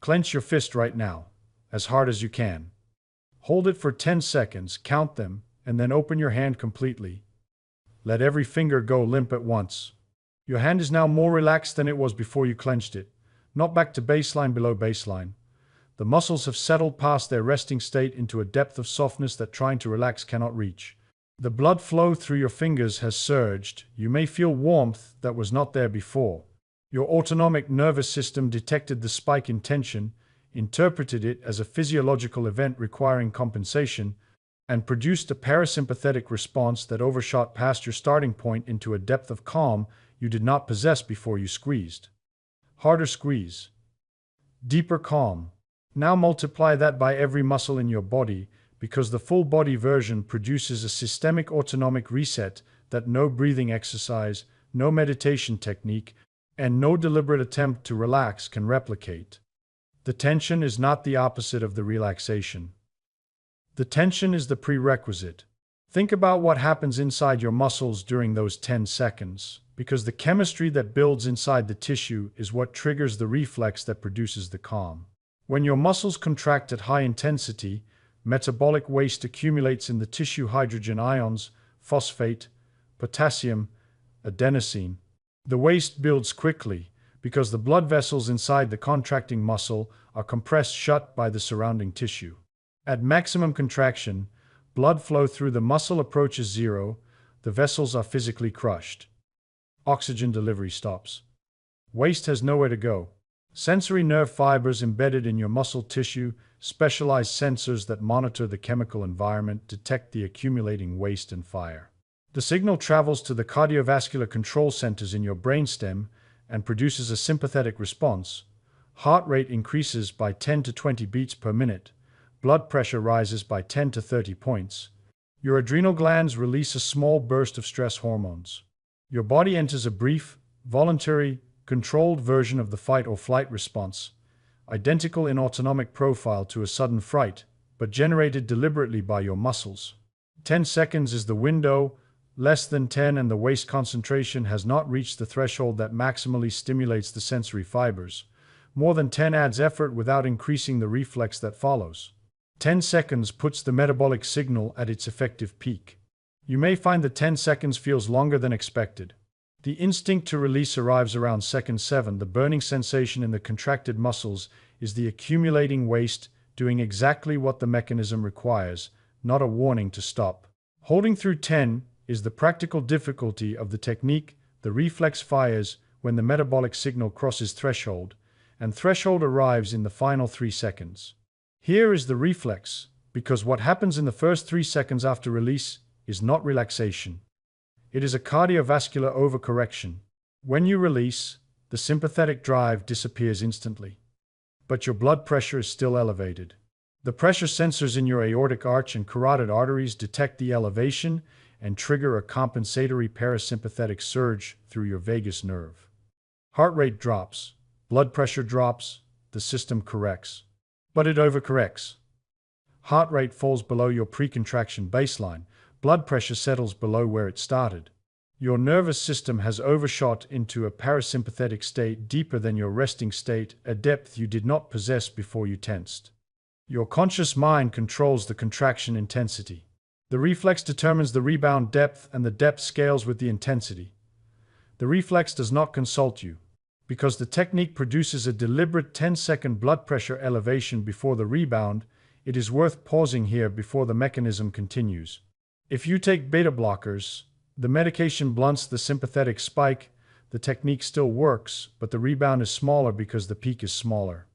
Clench your fist right now, as hard as you can. Hold it for 10 seconds, count them, and then open your hand completely. Let every finger go limp at once. Your hand is now more relaxed than it was before you clenched it, not back to baseline, below baseline. The muscles have settled past their resting state into a depth of softness that trying to relax cannot reach. The blood flow through your fingers has surged. You may feel warmth that was not there before. Your autonomic nervous system detected the spike in tension, interpreted it as a physiological event requiring compensation, and produced a parasympathetic response that overshot past your starting point into a depth of calm you did not possess before you squeezed. Harder squeeze. Deeper calm. Now multiply that by every muscle in your body, because the full body version produces a systemic autonomic reset that no breathing exercise, no meditation technique, and no deliberate attempt to relax can replicate. The tension is not the opposite of the relaxation. The tension is the prerequisite. Think about what happens inside your muscles during those 10 seconds, because the chemistry that builds inside the tissue is what triggers the reflex that produces the calm. When your muscles contract at high intensity, metabolic waste accumulates in the tissue: hydrogen ions, phosphate, potassium, adenosine. The waste builds quickly because the blood vessels inside the contracting muscle are compressed shut by the surrounding tissue. At maximum contraction, blood flow through the muscle approaches zero, the vessels are physically crushed. Oxygen delivery stops. Waste has nowhere to go. Sensory nerve fibers embedded in your muscle tissue, specialized sensors that monitor the chemical environment, detect the accumulating waste and fire. The signal travels to the cardiovascular control centers in your brainstem and produces a sympathetic response. Heart rate increases by 10 to 20 beats per minute. Blood pressure rises by 10 to 30 points. Your adrenal glands release a small burst of stress hormones. Your body enters a brief, voluntary, controlled version of the fight or flight response, identical in autonomic profile to a sudden fright, but generated deliberately by your muscles. 10 seconds is the window. Less than 10 and the waste concentration has not reached the threshold that maximally stimulates the sensory fibers. More than 10 adds effort without increasing the reflex that follows. 10 seconds puts the metabolic signal at its effective peak. You may find that 10 seconds feels longer than expected. The instinct to release arrives around second 7. The burning sensation in the contracted muscles is the accumulating waste doing exactly what the mechanism requires, not a warning to stop. Holding through 10 is the practical difficulty of the technique. The reflex fires when the metabolic signal crosses threshold, and threshold arrives in the final 3 seconds. Here is the reflex, because what happens in the first 3 seconds after release is not relaxation. It is a cardiovascular overcorrection. When you release, the sympathetic drive disappears instantly. But your blood pressure is still elevated. The pressure sensors in your aortic arch and carotid arteries detect the elevation and trigger a compensatory parasympathetic surge through your vagus nerve. Heart rate drops, blood pressure drops, the system corrects. But it overcorrects. Heart rate falls below your pre-contraction baseline, blood pressure settles below where it started. Your nervous system has overshot into a parasympathetic state deeper than your resting state, a depth you did not possess before you tensed. Your conscious mind controls the contraction intensity. The reflex determines the rebound depth, and the depth scales with the intensity. The reflex does not consult you. Because the technique produces a deliberate 10-second blood pressure elevation before the rebound, it is worth pausing here before the mechanism continues. If you take beta blockers, the medication blunts the sympathetic spike. The technique still works, but the rebound is smaller because the peak is smaller.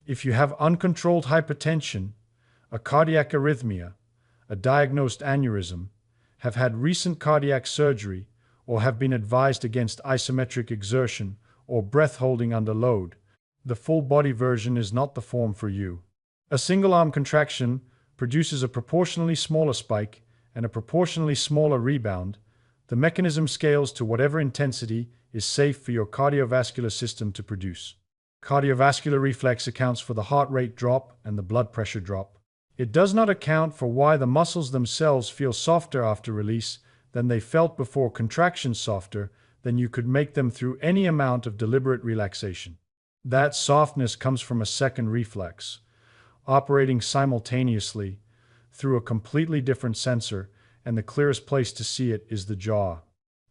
If you have uncontrolled hypertension, a cardiac arrhythmia, a diagnosed aneurysm, have had recent cardiac surgery, or have been advised against isometric exertion or breath holding under load, the full body version is not the form for you. A single arm contraction produces a proportionally smaller spike and a proportionally smaller rebound. The mechanism scales to whatever intensity is safe for your cardiovascular system to produce. Cardiovascular reflex accounts for the heart rate drop and the blood pressure drop. It does not account for why the muscles themselves feel softer after release than they felt before contraction, softer than you could make them through any amount of deliberate relaxation. That softness comes from a second reflex, operating simultaneously through a completely different sensor, and the clearest place to see it is the jaw.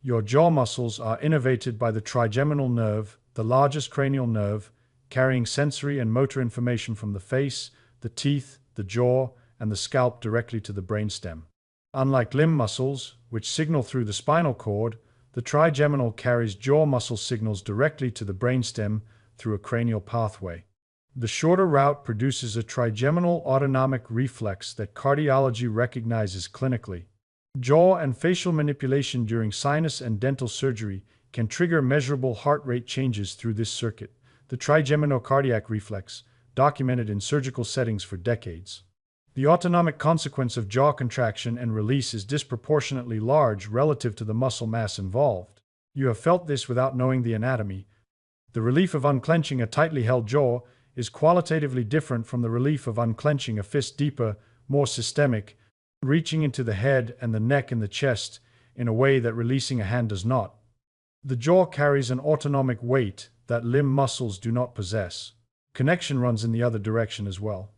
Your jaw muscles are innervated by the trigeminal nerve, the largest cranial nerve, carrying sensory and motor information from the face, the teeth, the jaw, and the scalp directly to the brainstem. Unlike limb muscles, which signal through the spinal cord, the trigeminal carries jaw muscle signals directly to the brainstem through a cranial pathway. The shorter route produces a trigeminal autonomic reflex that cardiology recognizes clinically. Jaw and facial manipulation during sinus and dental surgery can trigger measurable heart rate changes through this circuit, the trigeminocardiac reflex, documented in surgical settings for decades. The autonomic consequence of jaw contraction and release is disproportionately large relative to the muscle mass involved. You have felt this without knowing the anatomy. The relief of unclenching a tightly held jaw is qualitatively different from the relief of unclenching a fist, deeper, more systemic, reaching into the head and the neck and the chest in a way that releasing a hand does not. The jaw carries an autonomic weight that limb muscles do not possess. Connection runs in the other direction as well.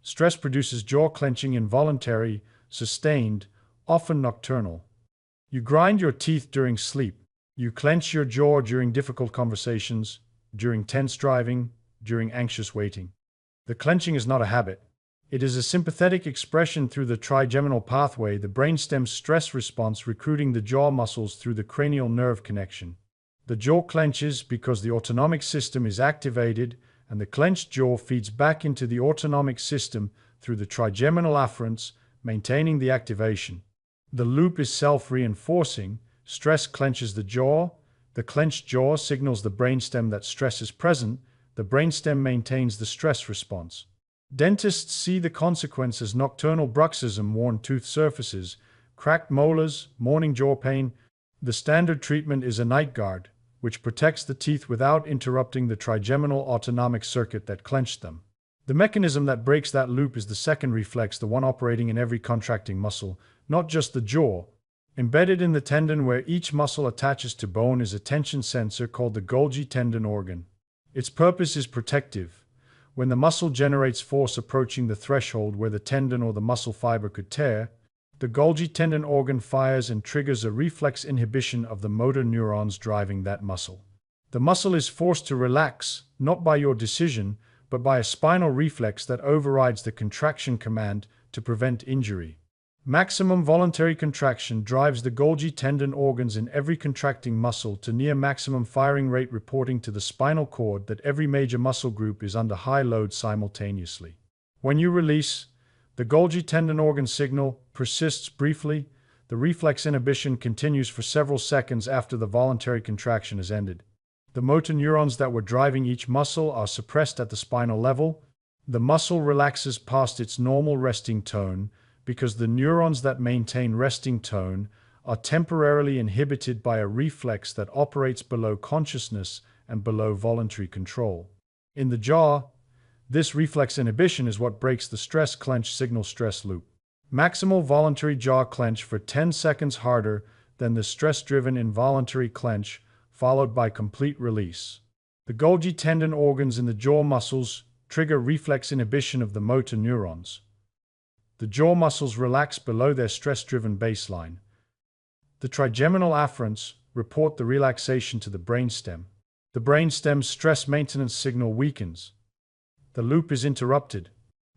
Stress produces jaw clenching, involuntary, sustained, often nocturnal. You grind your teeth during sleep. You clench your jaw during difficult conversations, during tense driving, during anxious waiting. The clenching is not a habit. It is a sympathetic expression through the trigeminal pathway, the brainstem's stress response recruiting the jaw muscles through the cranial nerve connection. The jaw clenches because the autonomic system is activated, and the clenched jaw feeds back into the autonomic system through the trigeminal afferents, maintaining the activation. The loop is self-reinforcing. Stress clenches the jaw. The clenched jaw signals the brainstem that stress is present. The brainstem maintains the stress response. Dentists see the consequence as nocturnal bruxism, worn tooth surfaces, cracked molars, morning jaw pain. The standard treatment is a night guard, which protects the teeth without interrupting the trigeminal autonomic circuit that clenched them. The mechanism that breaks that loop is the second reflex, the one operating in every contracting muscle, not just the jaw. Embedded in the tendon where each muscle attaches to bone is a tension sensor called the Golgi tendon organ. Its purpose is protective. When the muscle generates force approaching the threshold where the tendon or the muscle fiber could tear, the Golgi tendon organ fires and triggers a reflex inhibition of the motor neurons driving that muscle. The muscle is forced to relax, not by your decision, but by a spinal reflex that overrides the contraction command to prevent injury. Maximum voluntary contraction drives the Golgi tendon organs in every contracting muscle to near maximum firing rate, reporting to the spinal cord that every major muscle group is under high load simultaneously. When you release, the Golgi tendon organ signal persists briefly. The reflex inhibition continues for several seconds after the voluntary contraction has ended. The motor neurons that were driving each muscle are suppressed at the spinal level. The muscle relaxes past its normal resting tone because the neurons that maintain resting tone are temporarily inhibited by a reflex that operates below consciousness and below voluntary control. In the jaw, this reflex inhibition is what breaks the stress clench signal stress loop. Maximal voluntary jaw clench for 10 seconds harder than the stress-driven involuntary clench, followed by complete release. The Golgi tendon organs in the jaw muscles trigger reflex inhibition of the motor neurons. The jaw muscles relax below their stress-driven baseline. The trigeminal afferents report the relaxation to the brainstem. The brainstem's stress maintenance signal weakens. The loop is interrupted.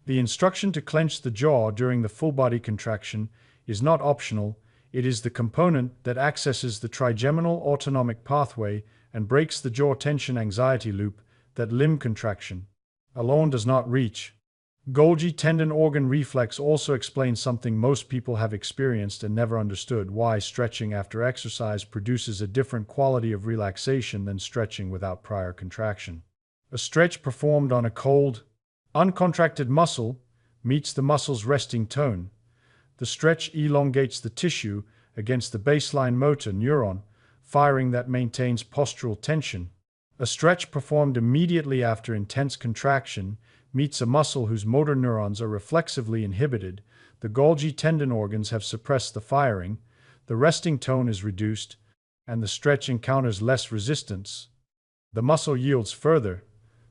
The instruction to clench the jaw during the full-body contraction is not optional. It is the component that accesses the trigeminal autonomic pathway and breaks the jaw tension anxiety loop that limb contraction alone does not reach. Golgi tendon organ reflex also explains something most people have experienced and never understood: why stretching after exercise produces a different quality of relaxation than stretching without prior contraction. A stretch performed on a cold, uncontracted muscle meets the muscle's resting tone. The stretch elongates the tissue against the baseline motor neuron, firing that maintains postural tension. A stretch performed immediately after intense contraction meets a muscle whose motor neurons are reflexively inhibited. The Golgi tendon organs have suppressed the firing, the resting tone is reduced, and the stretch encounters less resistance. The muscle yields further.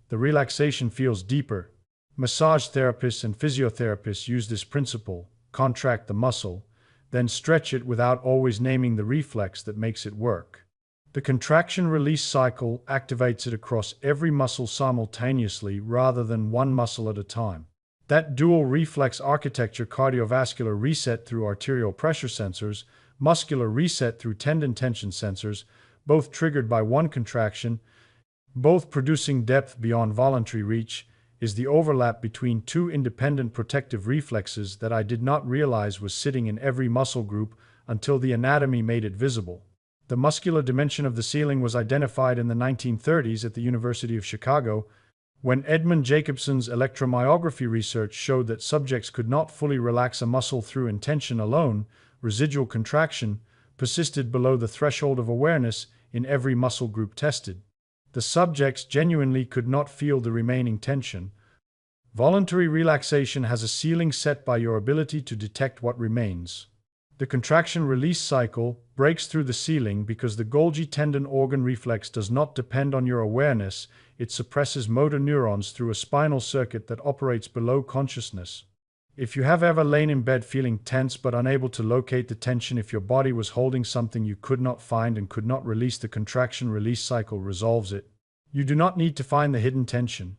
the relaxation feels deeper. Massage therapists and physiotherapists use this principle: contract the muscle, then stretch it without always naming the reflex that makes it work. The contraction-release cycle activates it across every muscle simultaneously rather than one muscle at a time. That dual reflex architecture, cardiovascular reset through arterial pressure sensors, muscular reset through tendon tension sensors, both triggered by one contraction, both producing depth beyond voluntary reach, is the overlap between two independent protective reflexes that I did not realize was sitting in every muscle group until the anatomy made it visible. The muscular dimension of the ceiling was identified in the 1930s at the University of Chicago, when Edmund Jacobson's electromyography research showed that subjects could not fully relax a muscle through intention alone. Residual contraction persisted below the threshold of awareness in every muscle group tested. The subjects genuinely could not feel the remaining tension. Voluntary relaxation has a ceiling set by your ability to detect what remains. The contraction-release cycle breaks through the ceiling because the Golgi tendon organ reflex does not depend on your awareness. It suppresses motor neurons through a spinal circuit that operates below consciousness. If you have ever lain in bed feeling tense but unable to locate the tension, if your body was holding something you could not find and could not release, the contraction-release cycle resolves it. You do not need to find the hidden tension.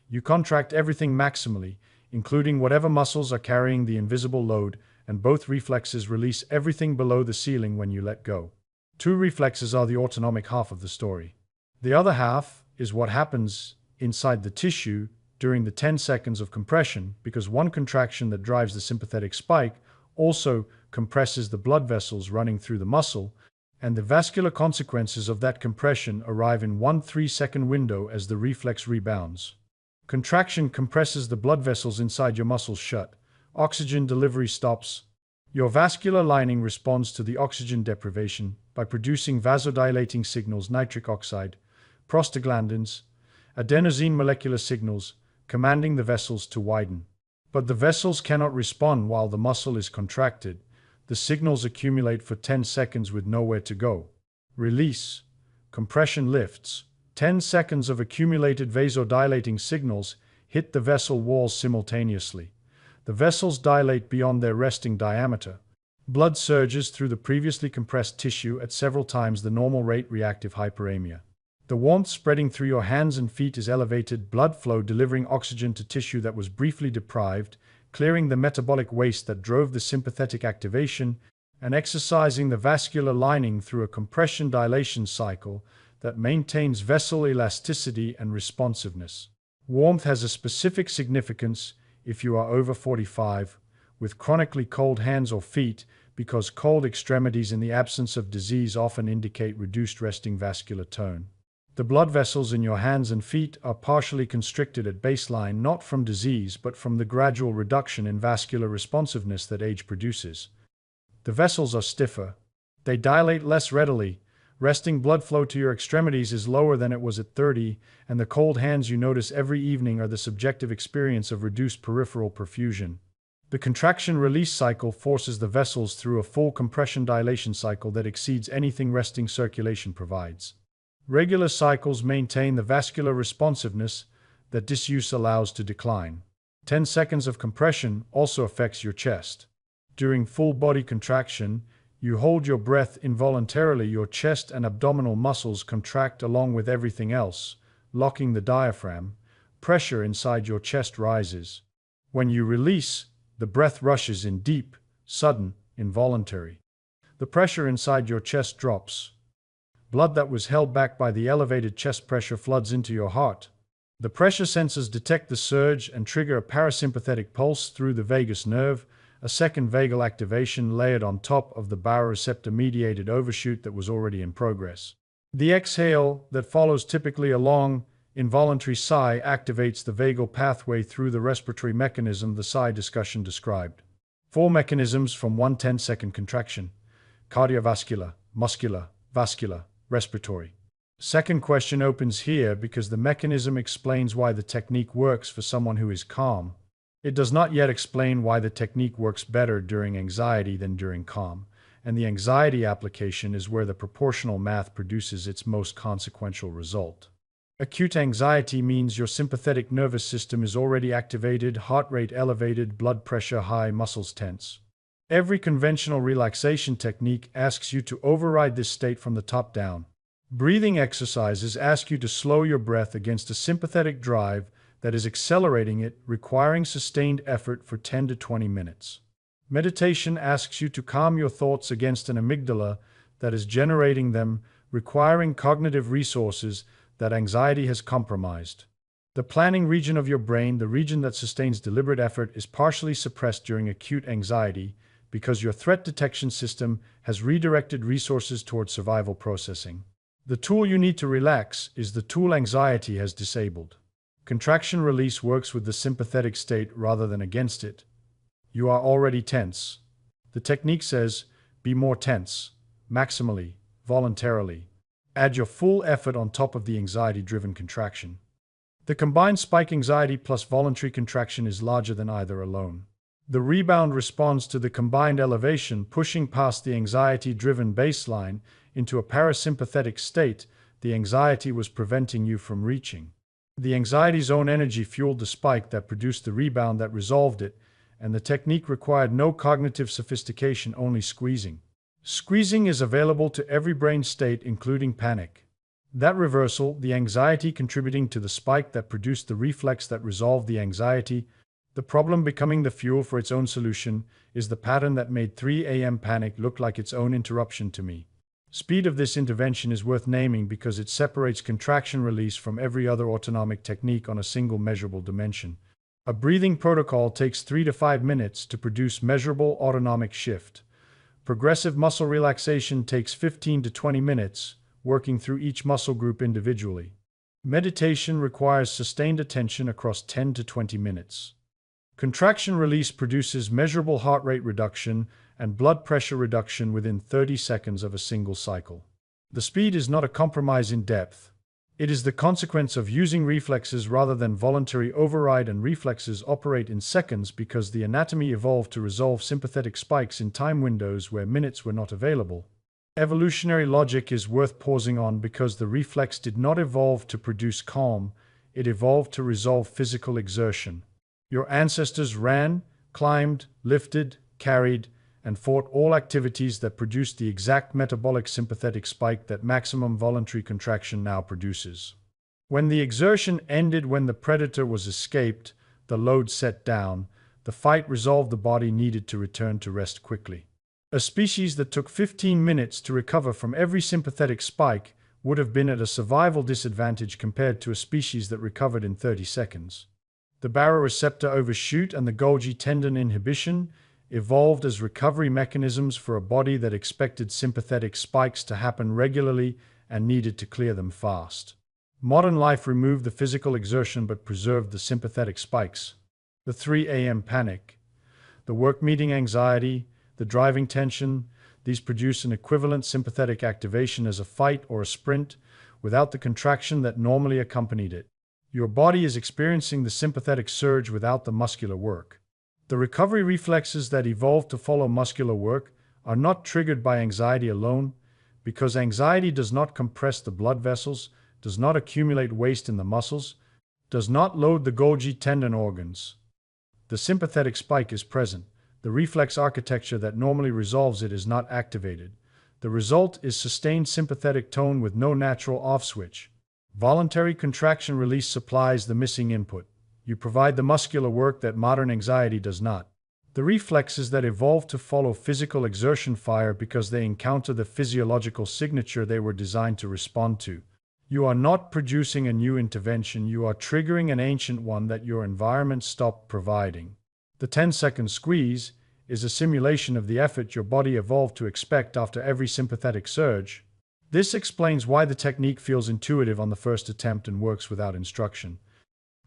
You contract everything maximally, including whatever muscles are carrying the invisible load, and both reflexes release everything below the ceiling when you let go. Two reflexes are the autonomic half of the story. The other half is what happens inside the tissue during the 10 seconds of compression, because one contraction that drives the sympathetic spike also compresses the blood vessels running through the muscle, and the vascular consequences of that compression arrive in 1 3-second window as the reflex rebounds. Contraction compresses the blood vessels inside your muscles shut. Oxygen delivery stops. Your vascular lining responds to the oxygen deprivation by producing vasodilating signals, nitric oxide, prostaglandins, adenosine molecular signals, commanding the vessels to widen. But the vessels cannot respond while the muscle is contracted. The signals accumulate for 10 seconds with nowhere to go. Release. Compression lifts. 10 seconds of accumulated vasodilating signals hit the vessel walls simultaneously. The vessels dilate beyond their resting diameter. Blood surges through the previously compressed tissue at several times the normal rate, reactive hyperemia. The warmth spreading through your hands and feet is elevated blood flow, delivering oxygen to tissue that was briefly deprived, clearing the metabolic waste that drove the sympathetic activation, and exercising the vascular lining through a compression-dilation cycle that maintains vessel elasticity and responsiveness. Warmth has a specific significance if you are over 45, with chronically cold hands or feet, because cold extremities in the absence of disease often indicate reduced resting vascular tone. The blood vessels in your hands and feet are partially constricted at baseline, not from disease but from the gradual reduction in vascular responsiveness that age produces. The vessels are stiffer. They dilate less readily. Resting blood flow to your extremities is lower than it was at 30, and the cold hands you notice every evening are the subjective experience of reduced peripheral perfusion. The contraction-release cycle forces the vessels through a full compression-dilation cycle that exceeds anything resting circulation provides. Regular cycles maintain the vascular responsiveness that disuse allows to decline. 10 seconds of compression also affects your chest. During full body contraction, you hold your breath involuntarily. Your chest and abdominal muscles contract along with everything else, locking the diaphragm. Pressure inside your chest rises. When you release, the breath rushes in deep, sudden, involuntary. The pressure inside your chest drops. Blood that was held back by the elevated chest pressure floods into your heart. The pressure sensors detect the surge and trigger a parasympathetic pulse through the vagus nerve, a second vagal activation layered on top of the baroreceptor-mediated overshoot that was already in progress. The exhale that follows, typically a long, involuntary sigh, activates the vagal pathway through the respiratory mechanism the sigh discussion described. 4 mechanisms from 1 10-second contraction: cardiovascular, muscular, vascular, respiratory. Second question opens here because the mechanism explains why the technique works for someone who is calm. It does not yet explain why the technique works better during anxiety than during calm, and the anxiety application is where the proportional math produces its most consequential result. Acute anxiety means your sympathetic nervous system is already activated, heart rate elevated, blood pressure high, muscles tense. Every conventional relaxation technique asks you to override this state from the top down. Breathing exercises ask you to slow your breath against a sympathetic drive that is accelerating it, requiring sustained effort for 10 to 20 minutes. Meditation asks you to calm your thoughts against an amygdala that is generating them, requiring cognitive resources that anxiety has compromised. The planning region of your brain, the region that sustains deliberate effort, is partially suppressed during acute anxiety because your threat detection system has redirected resources towards survival processing. The tool you need to relax is the tool anxiety has disabled. Contraction release works with the sympathetic state rather than against it. You are already tense. The technique says, be more tense, maximally, voluntarily. Add your full effort on top of the anxiety-driven contraction. The combined spike anxiety plus voluntary contraction is larger than either alone. The rebound responds to the combined elevation, pushing past the anxiety-driven baseline into a parasympathetic state the anxiety was preventing you from reaching. The anxiety's own energy fueled the spike that produced the rebound that resolved it, and the technique required no cognitive sophistication, only squeezing. Squeezing is available to every brain state, including panic. That reversal, the anxiety contributing to the spike that produced the reflex that resolved the anxiety, the problem becoming the fuel for its own solution, is the pattern that made 3 a.m. panic look like its own interruption to me. Speed of this intervention is worth naming because it separates contraction release from every other autonomic technique on a single measurable dimension. A breathing protocol takes 3 to 5 minutes to produce measurable autonomic shift. Progressive muscle relaxation takes 15 to 20 minutes, working through each muscle group individually. Meditation requires sustained attention across 10 to 20 minutes. Contraction release produces measurable heart rate reduction and blood pressure reduction within 30 seconds of a single cycle. The speed is not a compromise in depth. It is the consequence of using reflexes rather than voluntary override, and reflexes operate in seconds because the anatomy evolved to resolve sympathetic spikes in time windows where minutes were not available. Evolutionary logic is worth pausing on because the reflex did not evolve to produce calm, it evolved to resolve physical exertion. Your ancestors ran, climbed, lifted, carried, and fought, all activities that produced the exact metabolic sympathetic spike that maximum voluntary contraction now produces. When the exertion ended, when the predator was escaped, the load set down, the fight resolved, the body needed to return to rest quickly. A species that took 15 minutes to recover from every sympathetic spike would have been at a survival disadvantage compared to a species that recovered in 30 seconds. The baroreceptor overshoot and the Golgi tendon inhibition evolved as recovery mechanisms for a body that expected sympathetic spikes to happen regularly and needed to clear them fast. Modern life removed the physical exertion but preserved the sympathetic spikes. The 3 a.m. panic, the work meeting anxiety, the driving tension, these produce an equivalent sympathetic activation as a fight or a sprint without the contraction that normally accompanied it. Your body is experiencing the sympathetic surge without the muscular work. The recovery reflexes that evolved to follow muscular work are not triggered by anxiety alone, because anxiety does not compress the blood vessels, does not accumulate waste in the muscles, does not load the Golgi tendon organs. The sympathetic spike is present. The reflex architecture that normally resolves it is not activated. The result is sustained sympathetic tone with no natural off switch. Voluntary contraction release supplies the missing input. You provide the muscular work that modern anxiety does not. The reflexes that evolved to follow physical exertion fire because they encounter the physiological signature they were designed to respond to. You are not producing a new intervention, you are triggering an ancient one that your environment stopped providing. The 10-second squeeze is a simulation of the effort your body evolved to expect after every sympathetic surge. This explains why the technique feels intuitive on the first attempt and works without instruction.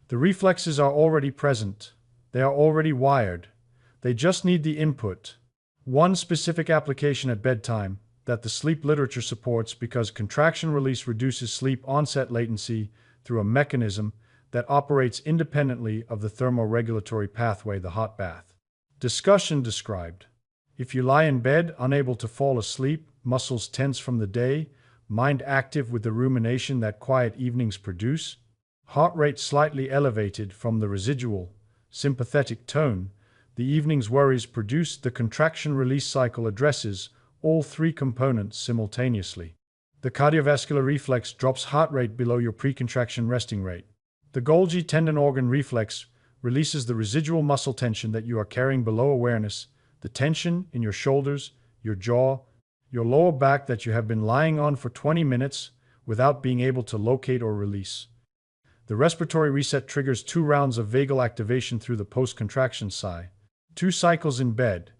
The reflexes are already present. They are already wired. They just need the input. One specific application at bedtime that the sleep literature supports because contraction release reduces sleep onset latency through a mechanism that operates independently of the thermoregulatory pathway, the hot bath. Discussion described. If you lie in bed, unable to fall asleep, muscles tense from the day, mind active with the rumination that quiet evenings produce, heart rate slightly elevated from the residual, sympathetic tone. The evening's worries produce the contraction-release cycle addresses all three components simultaneously. The cardiovascular reflex drops heart rate below your pre-contraction resting rate. The Golgi tendon organ reflex releases the residual muscle tension that you are carrying below awareness, the tension in your shoulders, your jaw, your lower back that you have been lying on for 20 minutes without being able to locate or release. The respiratory reset triggers 2 rounds of vagal activation through the post-contraction sigh. 2 cycles in bed,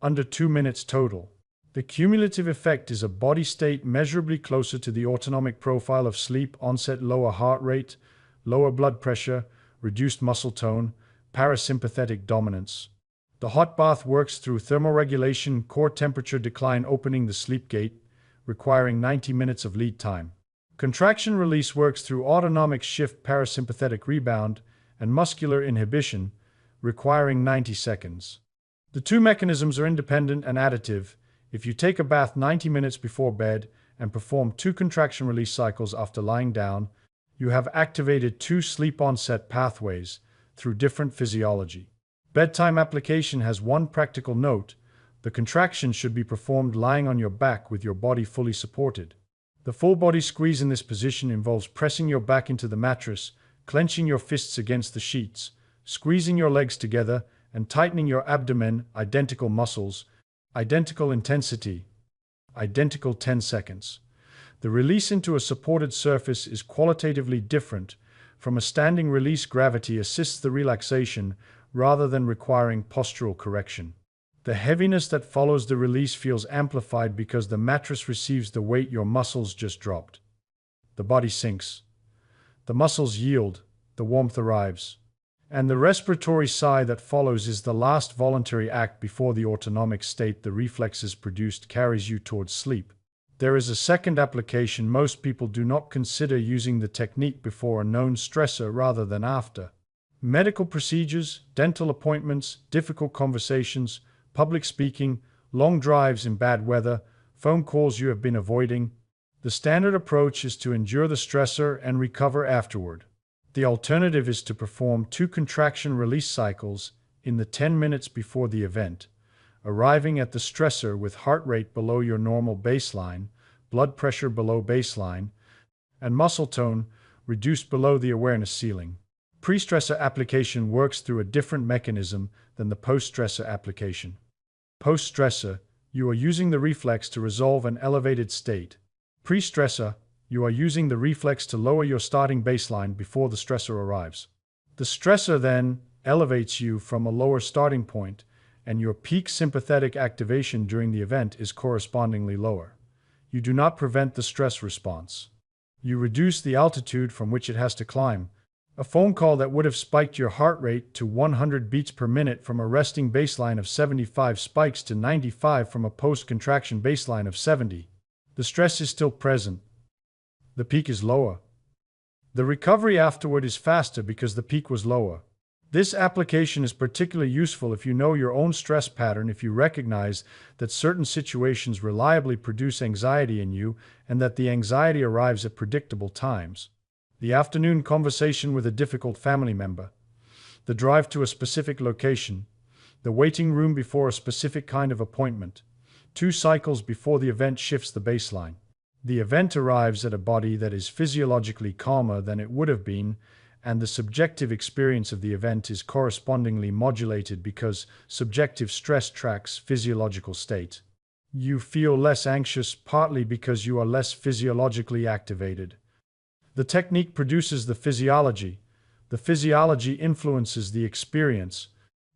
under 2 minutes total. The cumulative effect is a body state measurably closer to the autonomic profile of sleep onset: lower heart rate, lower blood pressure, reduced muscle tone, parasympathetic dominance. The hot bath works through thermoregulation, core temperature decline, opening the sleep gate, requiring 90 minutes of lead time. Contraction release works through autonomic shift, parasympathetic rebound, and muscular inhibition, requiring 90 seconds. The 2 mechanisms are independent and additive. If you take a bath 90 minutes before bed and perform 2 contraction release cycles after lying down, you have activated 2 sleep onset pathways through different physiology. Bedtime application has one practical note: the contraction should be performed lying on your back with your body fully supported. The full body squeeze in this position involves pressing your back into the mattress, clenching your fists against the sheets, squeezing your legs together, and tightening your abdomen. Identical muscles, identical intensity, identical 10 seconds. The release into a supported surface is qualitatively different. From a standing release, gravity assists the relaxation rather than requiring postural correction. The heaviness that follows the release feels amplified because the mattress receives the weight your muscles just dropped. The body sinks. The muscles yield. The warmth arrives. And the respiratory sigh that follows is the last voluntary act before the autonomic state the reflexes produced carries you towards sleep. There is a second application. Most people do not consider using the technique before a known stressor rather than after. Medical procedures, dental appointments, difficult conversations, public speaking, long drives in bad weather, phone calls you have been avoiding. The standard approach is to endure the stressor and recover afterward. The alternative is to perform 2 contraction release cycles in the 10 minutes before the event, arriving at the stressor with heart rate below your normal baseline, blood pressure below baseline, and muscle tone reduced below the awareness ceiling. Pre-stressor application works through a different mechanism than the post-stressor application. Post-stressor, you are using the reflex to resolve an elevated state. Pre-stressor, you are using the reflex to lower your starting baseline before the stressor arrives. The stressor then elevates you from a lower starting point, and your peak sympathetic activation during the event is correspondingly lower. You do not prevent the stress response. You reduce the altitude from which it has to climb. A phone call that would have spiked your heart rate to 100 beats per minute from a resting baseline of 75 spikes to 95 from a post-contraction baseline of 70. The stress is still present. The peak is lower. The recovery afterward is faster because the peak was lower. This application is particularly useful if you know your own stress pattern, if you recognize that certain situations reliably produce anxiety in you and that the anxiety arrives at predictable times. The afternoon conversation with a difficult family member, the drive to a specific location, the waiting room before a specific kind of appointment. 2 cycles before the event shifts the baseline. The event arrives at a body that is physiologically calmer than it would have been, and the subjective experience of the event is correspondingly modulated because subjective stress tracks physiological state. You feel less anxious partly because you are less physiologically activated. The technique produces the physiology. The physiology influences the experience.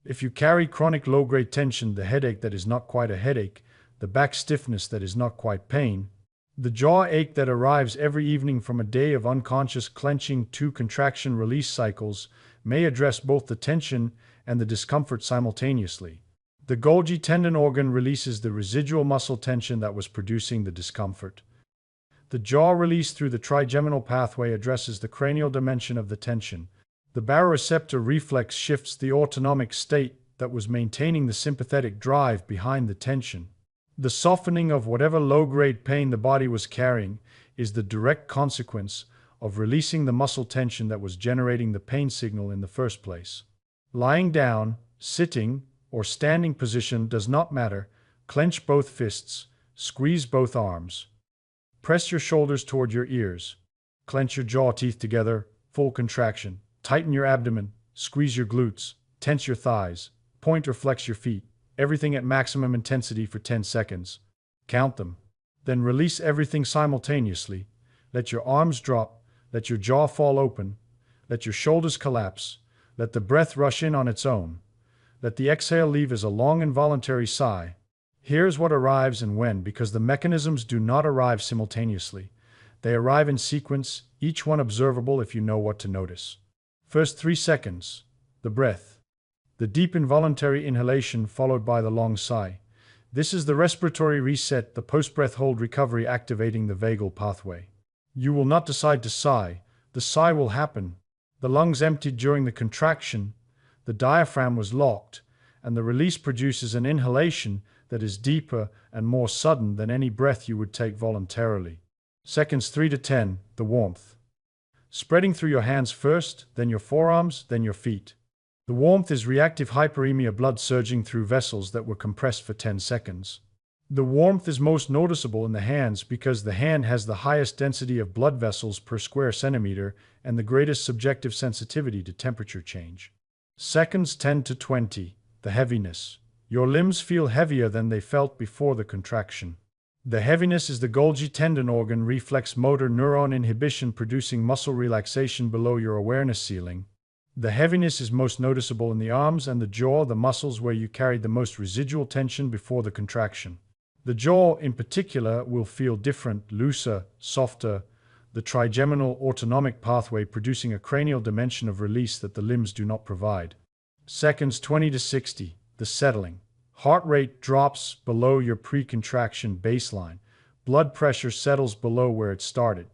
If you carry chronic low-grade tension, the headache that is not quite a headache, the back stiffness that is not quite pain, the jaw ache that arrives every evening from a day of unconscious clenching, 2 contraction release cycles may address both the tension and the discomfort simultaneously. The Golgi tendon organ releases the residual muscle tension that was producing the discomfort. The jaw release through the trigeminal pathway addresses the cranial dimension of the tension. The baroreceptor reflex shifts the autonomic state that was maintaining the sympathetic drive behind the tension. The softening of whatever low-grade pain the body was carrying is the direct consequence of releasing the muscle tension that was generating the pain signal in the first place. Lying down, sitting, or standing position does not matter. Clench both fists, squeeze both arms. Press your shoulders toward your ears. Clench your jaw teeth together, full contraction. Tighten your abdomen, squeeze your glutes, tense your thighs, point or flex your feet. Everything at maximum intensity for 10 seconds. Count them. Then release everything simultaneously. Let your arms drop, let your jaw fall open, let your shoulders collapse, let the breath rush in on its own. Let the exhale leave as a long involuntary sigh. Here's what arrives and when, because the mechanisms do not arrive simultaneously. They arrive in sequence, each one observable if you know what to notice. First 3 seconds, the breath. The deep involuntary inhalation followed by the long sigh. This is the respiratory reset, the post-breath hold recovery activating the vagal pathway. You will not decide to sigh. The sigh will happen. The lungs emptied during the contraction, the diaphragm was locked, and the release produces an inhalation that is deeper and more sudden than any breath you would take voluntarily. Seconds 3 to 10, the warmth. Spreading through your hands first, then your forearms, then your feet. The warmth is reactive hyperemia, blood surging through vessels that were compressed for 10 seconds. The warmth is most noticeable in the hands because the hand has the highest density of blood vessels per square centimeter and the greatest subjective sensitivity to temperature change. Seconds 10 to 20, the heaviness. Your limbs feel heavier than they felt before the contraction. The heaviness is the Golgi tendon organ reflex motor neuron inhibition producing muscle relaxation below your awareness ceiling. The heaviness is most noticeable in the arms and the jaw, the muscles where you carried the most residual tension before the contraction. The jaw, in particular, will feel different, looser, softer, the trigeminal autonomic pathway producing a cranial dimension of release that the limbs do not provide. Seconds 20 to 60, the settling. Heart rate drops below your pre-contraction baseline. Blood pressure settles below where it started.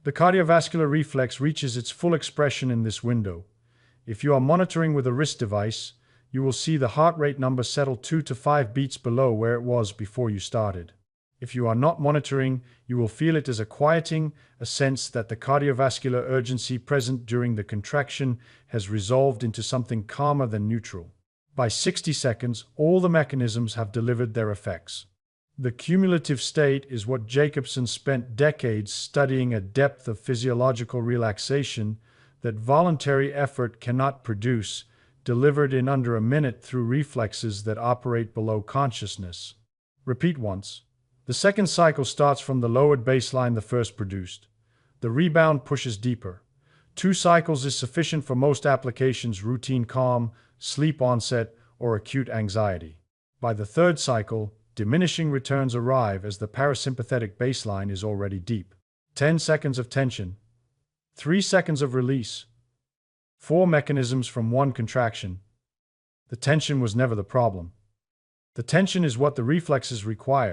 The cardiovascular reflex reaches its full expression in this window. If you are monitoring with a wrist device, you will see the heart rate number settle 2 to 5 beats below where it was before you started. If you are not monitoring, you will feel it as a quieting, a sense that the cardiovascular urgency present during the contraction has resolved into something calmer than neutral. By 60 seconds, all the mechanisms have delivered their effects. The cumulative state is what Jacobson spent decades studying, a depth of physiological relaxation that voluntary effort cannot produce, delivered in under a minute through reflexes that operate below consciousness. Repeat once. The second cycle starts from the lowered baseline the first produced. The rebound pushes deeper. 2 cycles is sufficient for most applications: routine calm, sleep onset, or acute anxiety. By the third cycle, diminishing returns arrive as the parasympathetic baseline is already deep. 10 seconds of tension. 3 seconds of release. 4 mechanisms from 1 contraction. The tension was never the problem. The tension is what the reflexes require.